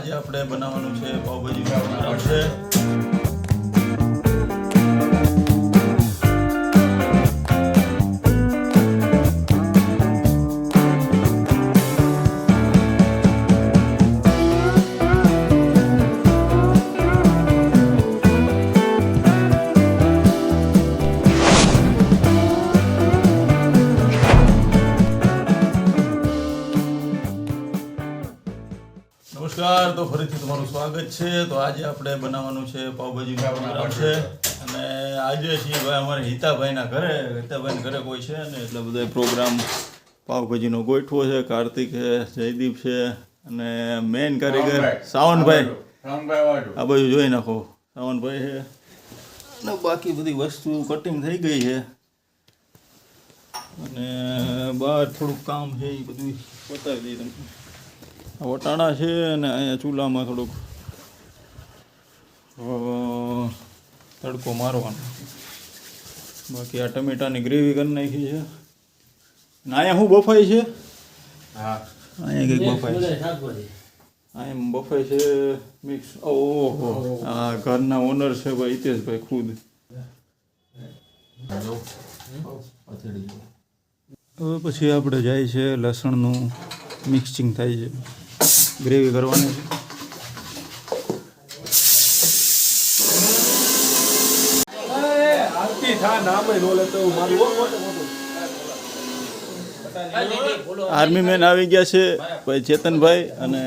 આજે આપણે બનાવવાનું છે પાવભાજીનું નામ છે નમસ્કાર. તો ફરીથી તમારું સ્વાગત છે. તો આજે આપણે બનાવવાનું છે પાવભાજીનું પ્રોગ્રામ છે અને આજે છીએ ભાઈ અમારે હિતાભાઈના ઘરે કોઈ છે ને એટલે બધા પ્રોગ્રામ પાવભાજીનો ગોઠવો છે. કાર્તિક છે, જયદીપ છે અને મેન કારીગર સાવનભાઈ. આ બાજુ જોઈ નાખો, સાવનભાઈ છે અને બાકી બધી વસ્તુ કટિંગ થઈ ગઈ છે અને બહાર થોડુંક કામ છે એ બધું બતાવી દઈએ તમને. વટાણા છે અને અહીંયા ચૂલામાં થોડુંક તડકો મારવાનો. બાકી આ ટમેટાની ગ્રેવી કરી નાખી છે અને અહીંયા શું બફાઈ છે? હા, અહીંયા કંઈક બફાઈ છે. અહીંયા બફાઈ છે મિક્સ. ઓહો, આ ઘરના ઓનર છે ભાઈ હિતેશભાઈ ખુદ. હવે પછી આપણે જાય છે લસણનું મિક્સિંગ થાય છે, ગ્રેવી કરવાની છે. આર્મી મેન આવી ગયા છે ભાઈ ચેતનભાઈ અને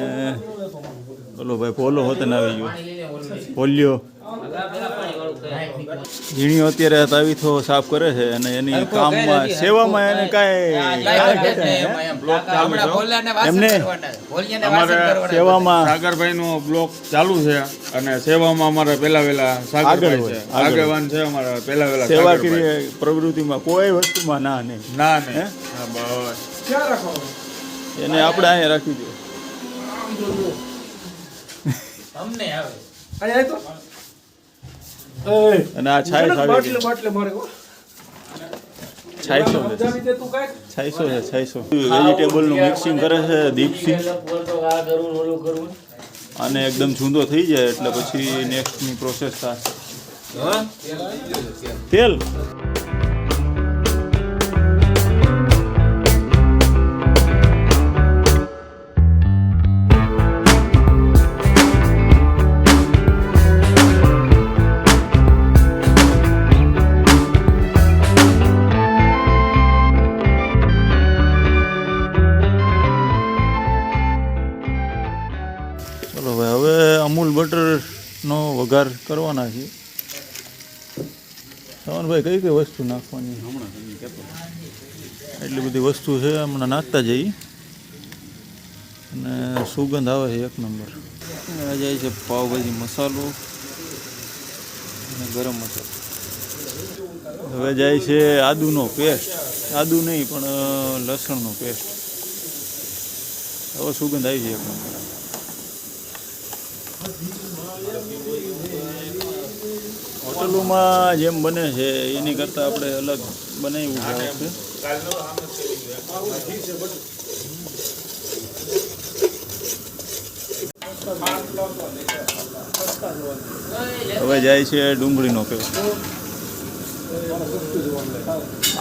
બોલો ભાઈ ભોલો હોતન આવી ગયો, ભોલ્યો. ઝીણીઓ અત્યારે તાવીથો સાફ કરે છે અને એની કામમાં સેવામાં એને એમને સેવામાં સાગરભાઈનો બ્લોક ચાલુ છે અને સેવામાં અમારા પહેલા સાગરભાઈ છે, આગેવાન છે અમારા પહેલા સેવાકીય પ્રવૃત્તિમાં કોઈ વસ્તુમાં ના નહીં. એને આપણે અહીંયા રાખી દો. અને આ છાઈસો વેજીટેબલનું મિક્સિંગ કરે છે દીપસિંહ. અને એકદમ છૂંદો થઈ જાય એટલે પછી નેક્સ્ટની પ્રોસેસ થાય. તેલ અમૂલ બટરનો વઘાર કરવાના છે. સવનભાઈ કઈ કઈ વસ્તુ નાખવાની? એટલી બધી વસ્તુ છે, હમણાં નાખતા જઈએ અને સુગંધ આવે છે એક નંબર. આ જાય છે પાવભાજી મસાલો અને ગરમ મસાલો. હવે જાય છે આદુનો પેસ્ટ, આદુ નહીં પણ લસણનો પેસ્ટ. હવે સુગંધ આવી છે એક નંબર. હોટલોમાં જેમ બને છે એની કરતાં આપણે અલગ બનાવ્યું છે. હવે જાય છે ડુંગળીનો પેસ્ટ.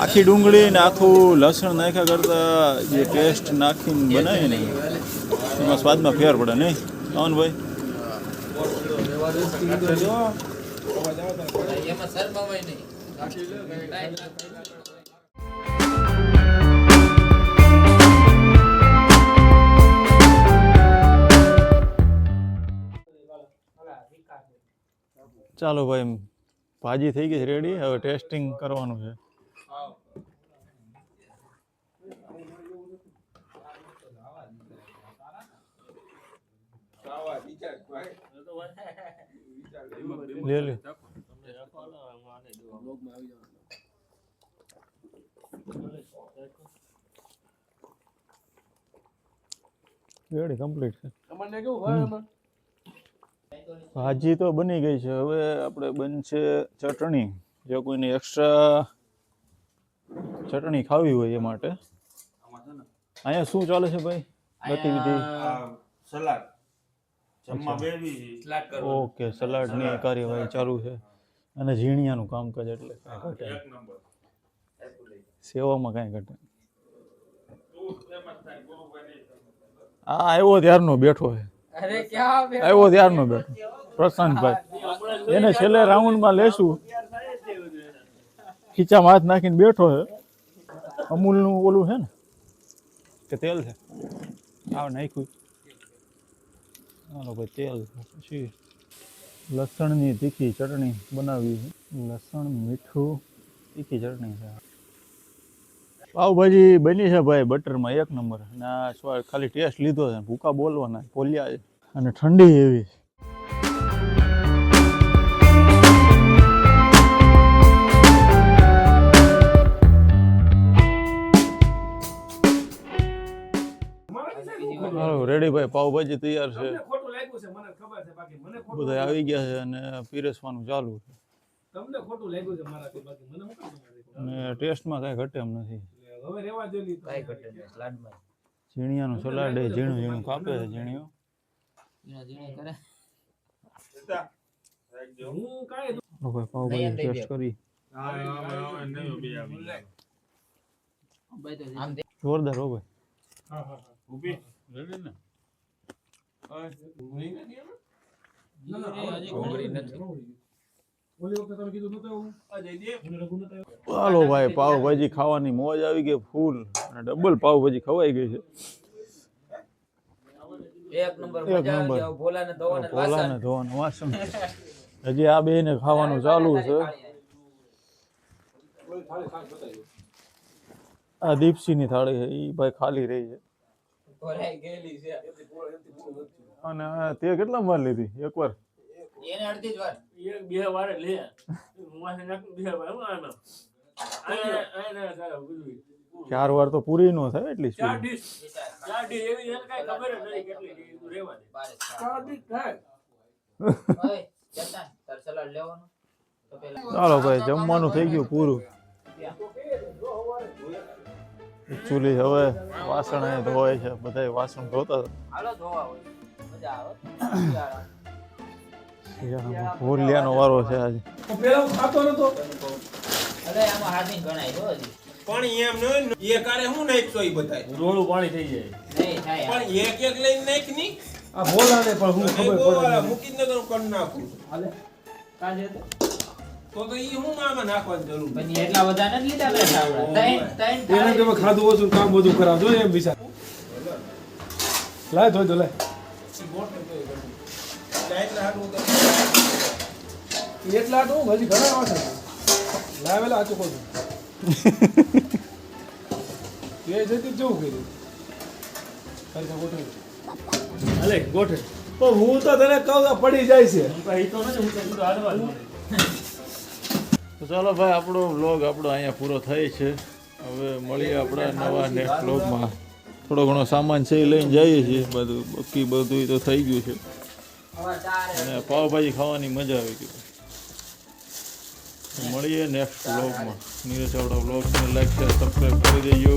આખી ડુંગળી ને આખું લસણ નાખ્યા કરતાં જે પેસ્ટ નાખીને બનાવીએ ને એમાં સ્વાદમાં ફેર પડે નહીં ભાઈ? ચાલો ભાઈ, ભાજી થઈ ગઈ છે રેડી. હવે ટેસ્ટિંગ કરવાનું છે. લે લે રેડી કમ્પ્લીટ છે. ભાજી તો બની ગઈ છે. હવે આપણે બનશે ચટણી. જો કોઈને એક્સ્ટ્રા ચટણી ખાવી હોય એ માટે. અહીંયા શું ચાલે છે ભાઈ ગતિવિધિ? સલાડ જમવા બેસી સ્લાડ કરવાનું. ઓકે, સલાડની કાર્યવાહી ચાલુ છે અને ઝીણિયાનું કામકાજ એટલે કાંઈ ઘટે નહીં. એક નંબર. સેવામાં કાંઈ ઘટે નહીં. તું ફેમસ થાય ગુરુભાઈ નહીં. આ આવ્યો ત્યારનો બેઠો છે, અરે ક્યાં બે આવ્યો ત્યારનો બેઠો પ્રશાંતભાઈ. એને છેલ્લે રાઉન્ડમાં લેશું, ખીચામાં હાથ નાખીને બેઠો છે. અમૂલનું ઓલું છે ને કે તેલ છે, આવ નાખ્યું. હાલો ભાઈ, તેલ પછી લસણની તીખી ચટણી બનાવી છે. લસણ, મીઠું, તીખી ચટણી છે. પાવભાજી બની છે ભાઈ બટરમાં એક નંબર. અને આ સ્વાદ ખાલી ટેસ્ટ લીધો છે, ભૂકા બોલવાના બોલ્યા છે અને ઠંડી એવી. હાલો રેડી ભાઈ, પાવભાજી તૈયાર છે, ખોટું લાગ્યું છે મને ખબર છે બાકી મને ખોટું બધા આવી ગયા છે અને પીરસવાનું ચાલુ છે. તમને ખોટું લાગ્યું છે મારાથી બાકી મને શું કામ લાગ્યું? અને ટેસ્ટમાં કાંઈ ઘટે એમ નથી. હવે રેવા દો ની કાઈ ઘટે નહીં સ્લાડમાં ઝીણિયાનું સલાડ એ ઝીણું ઝીણું કાપે છે ઝીણીઓ. ઝીણી કરે હું કાઈ હાલો ભાઈ, પાવભાજી ટેસ્ટ કરી હા નહીં બે આવી ગયા. આમ જોરદાર હો ભાઈ. હા હા હા ઊભી રેડી ને ડુંગળી નથી ઓલી વખતે તમે કીધું નતું એવું મને લગું નતું એવું. હાલો ભાઈ, પાવભાજી ખાવાની મોજ આવી ગઈ ફૂલ અને ડબલ પાવભાજી ખવાઈ ગઈ છે. એક નંબર એક મજા નંબર. આવી જાવ ભોલાને ધોવાને ભોલાને ધોવાનું વાસણ. હજી આ બેને ખાવાનું ચાલુ છે. આ દીપસીની થાળી છે, એ ભાઈ ખાલી રહી છે. ભરાઈ ગયેલી છે અને આ તે કેટલા વાર લીધી એકવાર? એને અડધી જ વાર એક બે વાર લે હું આ નાખ બે વાર હું આનો આ સારા બધું 4 વાર તો પૂરી ન થાય એટલી ચાર સ્પીડ. ડીશ એવી એને કઈ ખબર જ નહીં કેટલી ડીશ તું રેવા દે બારે ચાર ડીશ થાય ઓય જતા તાર સલાડ લેવાનું તો પેલા ચાલો ભાઈ, જમવાનું થઈ ગયું પૂરું. એકચ્યુઅલી હવે વાસણ અહીંયા ધોવાય છે, બધા વાસણ ધોતા હતા. હાલો ધોવા હોય મજા આવે શિયાળામાં ભૂલિયાનો વારો છે આજે. તો પેલા હું ખાતો નતો અરે આમાં હાથી ગણાય હો હજી પણ એમ ન એ કારે હું નાખતો ઈ બતાય રોળું પાણી થઈ જાય નહીં થાય પણ એક એક લઈને નાખ ની આ બોલાને પણ હું ખબર પડે મૂકી જ ન કરું કર નાખું હાલે કાજે તો ઈ હું આમાં નાખવાની જરૂર બની એટલા બધા નથી લીધા લે સાવડા ત્રણ એને તમે ખાધું ઓછું કામ બધું કરાવજો એમ વિચાર લાય ધોઈ દો લાય એટલા હાટું તો એટલા તો હજી ઘણા વાસણ લાવેલા આચું કહું એ જતી જવું કર્યું ખરેખર ગોઠવી હાલે ગોઠે તો હું તો તને કહું તો પડી જાય છે તો ચાલો ભાઈ, આપણો વ્લોગ અહીંયા પૂરો થાય છે. હવે મળીએ આપણા નવા નેક્સ્ટ વ્લોગમાં. થોડો ઘણો સામાન છે એ લઈને જઈએ છીએ, બાકી બધું તો થઈ ગયું છે. અને પાવભાજી ખાવાની મજા આવી ગઈ. મળીએ નેક્સ્ટ વ્લોગમાં. નીરજ આપણા વ્લોગ્સને લાઈક શેર સબસ્ક્રાઈબ કરી દેજો.